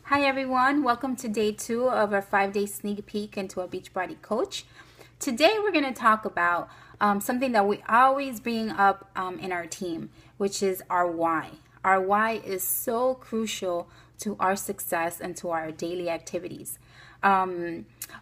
Hi everyone, welcome to day 2 of our 5-day sneak peek into a Beachbody coach. Today we're going to talk about something that we always bring up in our team, which is our why. Our why is so crucial to our success and to our daily activities.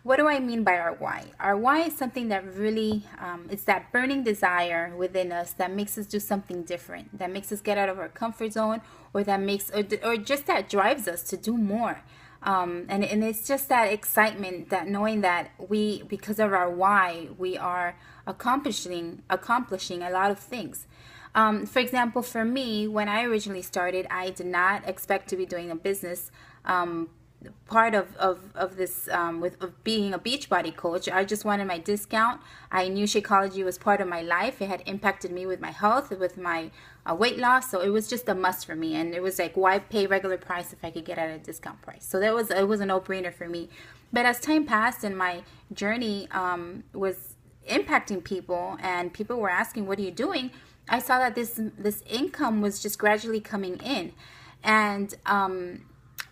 What do I mean by our why? Our why is something that really, it's that burning desire within us that makes us do something different, that makes us get out of our comfort zone, or that makes, or just that drives us to do more. And it's just that excitement, that knowing that we, because of our why, we are accomplishing a lot of things. For example, for me, when I originally started, I did not expect to be doing a business. Part of this of being a Beachbody coach. I just wanted my discount. I knew Shakeology was part of my life. It had impacted me with my health, with my weight loss, so it was just a must for me. And it was like, why pay regular price if I could get at a discount price? So it was a no-brainer for me. But as time passed and my journey was impacting people, and people were asking, what are you doing? I saw that this income was just gradually coming in. And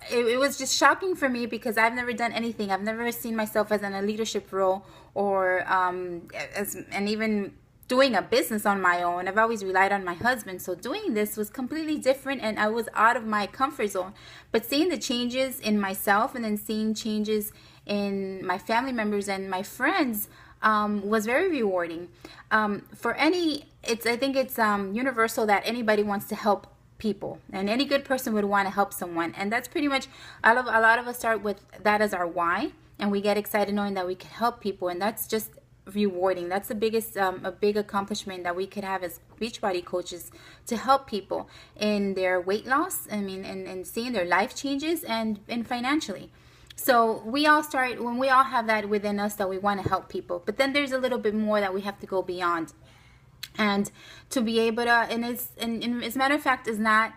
it was just shocking for me because I've never done anything. I've never seen myself as in a leadership role, or and even doing a business on my own. I've always relied on my husband. So doing this was completely different, and I was out of my comfort zone. But seeing the changes in myself and then seeing changes in my family members and my friends was very rewarding. I think it's universal that anybody wants to help people, and any good person would want to help someone. And that's pretty much, a lot of us start with that as our why, and we get excited knowing that we can help people, and that's just rewarding. That's the biggest a big accomplishment that we could have as Beachbody coaches, to help people in their weight loss, and seeing their life changes, and financially. So we all start, when we all have that within us, that we want to help people, but then there's a little bit more that we have to go beyond. And to be able to, and as a matter of fact, is not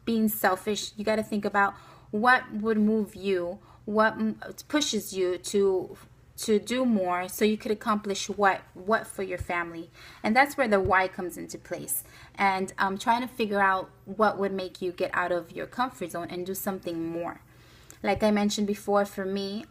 being selfish. You got to think about what would move you, what pushes you to do more, so you could accomplish what for your family. And that's where the why comes into place. And trying to figure out what would make you get out of your comfort zone and do something more. Like I mentioned before, for me,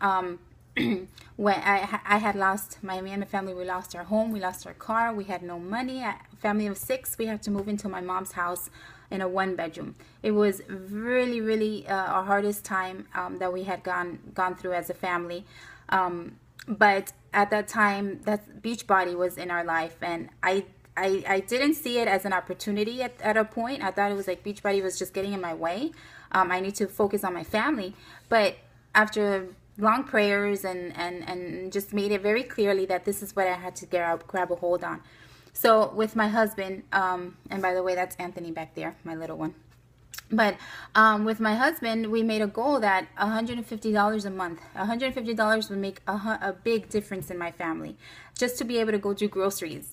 when I had lost me and my family, we lost our home, we lost our car, we had no money. A family of 6, we had to move into my mom's house in a 1-bedroom. It was really, really our hardest time that we had gone through as a family. But at that time, that Beachbody was in our life, and I didn't see it as an opportunity at a point. I thought it was like Beachbody was just getting in my way. I need to focus on my family. But after long prayers and just made it very clearly that this is what I had to grab a hold on. So with my husband, and by the way, that's Anthony back there, my little one. But with my husband, we made a goal that $150 a month. $150 would make a big difference in my family. Just to be able to go do groceries,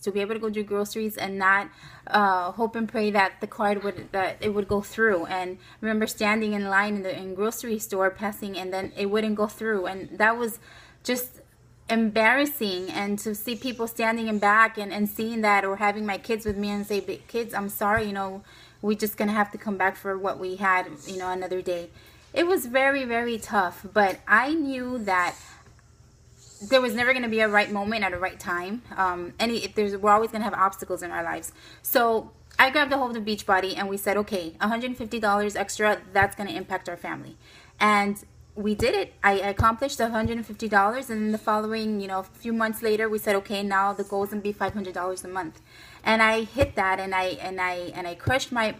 and not hope and pray that the card would go through. And remember standing in line in the grocery store, passing, and then it wouldn't go through. And that was just embarrassing. And to see people standing in back and seeing that, or having my kids with me and say, kids, I'm sorry, we're just gonna have to come back for what we had, another day. It was very, very tough, but I knew that there was never gonna be a right moment at a right time. We're always gonna have obstacles in our lives. So I grabbed a hold of Beachbody, and we said, okay, $150 extra, that's gonna impact our family. And we did it. I accomplished the $150, and then the following, a few months later, we said, okay, now the goal is gonna be $500 a month, and I hit that, and I crushed my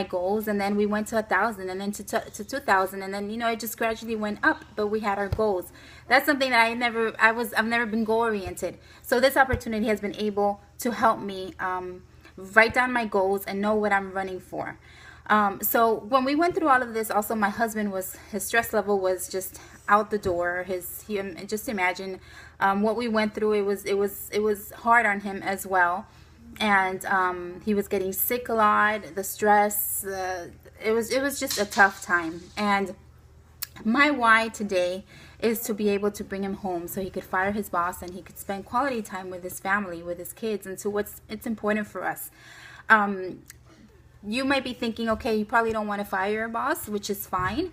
goals, and then we went to 1,000, and then to 2,000, and then it just gradually went up. But we had our goals. That's something that I've never been goal oriented. So this opportunity has been able to help me write down my goals and know what I'm running for. So when we went through all of this, also my husband, his stress level was just out the door. Just imagine what we went through. It was hard on him as well, and he was getting sick a lot. The stress, it was just a tough time. And my why today is to be able to bring him home so he could fire his boss and he could spend quality time with his family, with his kids, and so it's important for us. you might be thinking, okay, you probably don't want to fire your boss, which is fine.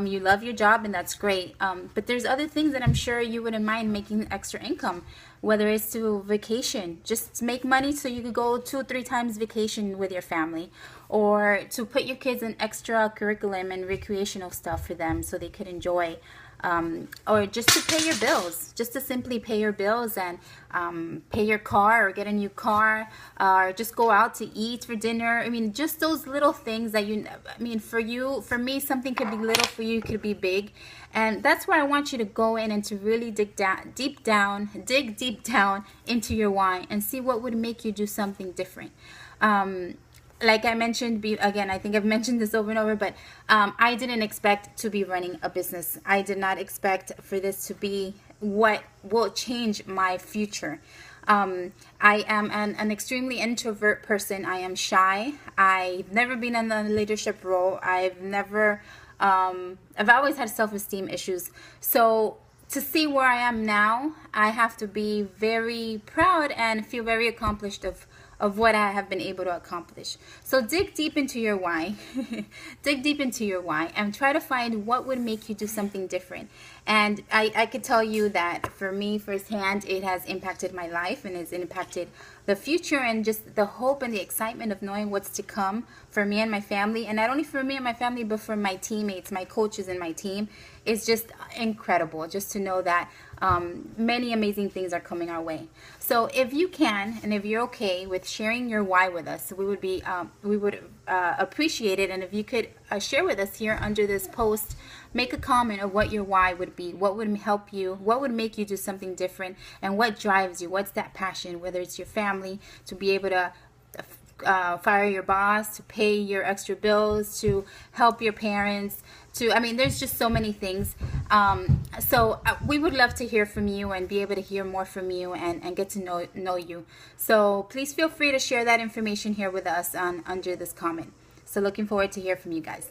You love your job, and that's great. But there's other things that I'm sure you wouldn't mind making extra income, whether it's to vacation, just make money so you could go 2-3 times vacation with your family, or to put your kids in extra curriculum and recreational stuff for them so they could enjoy. Or just to pay your bills, just to simply pay your bills and pay your car or get a new car, or just go out to eat for dinner. I mean, just those little things that for me, something could be little, for you could be big. And that's where I want you to go in and to really dig deep down into your why and see what would make you do something different. Like I mentioned, again, I think I've mentioned this over and over, but I didn't expect to be running a business. I did not expect for this to be what will change my future. I am an extremely introvert person. I am shy. I've never been in a leadership role. I've always had self-esteem issues. So to see where I am now, I have to be very proud and feel very accomplished of what I have been able to accomplish. So dig deep into your why. Dig deep into your why and try to find what would make you do something different. And I could tell you that for me firsthand, it has impacted my life and has impacted the future and just the hope and the excitement of knowing what's to come for me and my family. And not only for me and my family, but for my teammates, my coaches and my team. It's just incredible just to know that many amazing things are coming our way. So if you can, and if you're okay with sharing your why with us, we would appreciate it. And if you could share with us here under this post, make a comment of what your why would be, what would help you, what would make you do something different, and what drives you, what's that passion, whether it's your family, to be able to fire your boss, to pay your extra bills, to help your parents, there's just so many things. So we would love to hear from you and be able to hear more from you and get to know you. So please feel free to share that information here with us under this comment. So looking forward to hear from you guys.